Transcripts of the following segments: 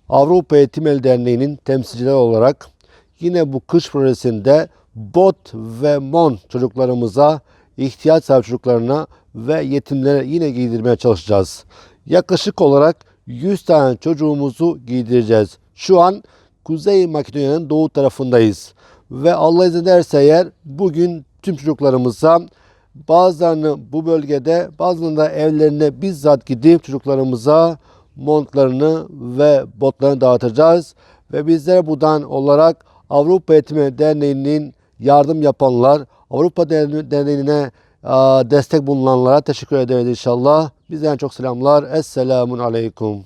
Avrupa Eğitim El Derneği'nin temsilcileri olarak yine bu kış projesinde BOT ve MON çocuklarımıza, ihtiyaç sahibi çocuklarına ve yetimlere yine giydirmeye çalışacağız. Yaklaşık olarak 100 tane çocuğumuzu giydireceğiz. Şu an Kuzey Makedonya'nın doğu tarafındayız. Ve Allah izin ederse eğer bugün tüm çocuklarımıza, bazılarını bu bölgede, bazılarını da evlerine bizzat gidip çocuklarımıza montlarını ve botlarını dağıtacağız. Ve bizlere buradan olarak Avrupa Eğitim Derneği'nin yardım yapanlar, Avrupa Derneği'ne destek bulunanlara teşekkür ederiz inşallah. Bizden çok selamlar. Esselamun Aleyküm.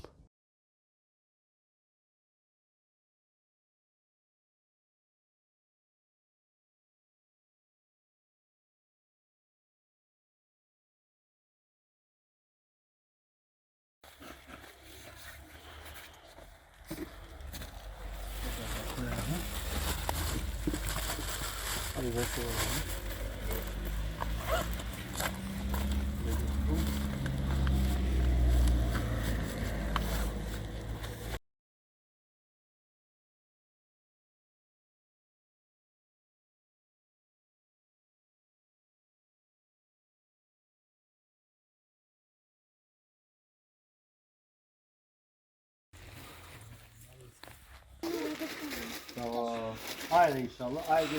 Tamam. Haydi inşallah. Haydi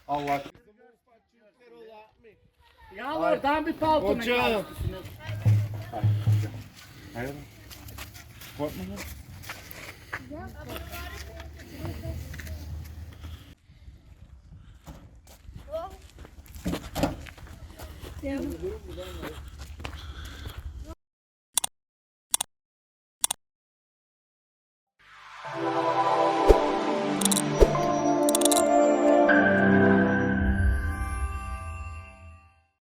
Allah. Yağmur tam bir paltonu. Hocam. Hayır. Korkma lan. Yeah.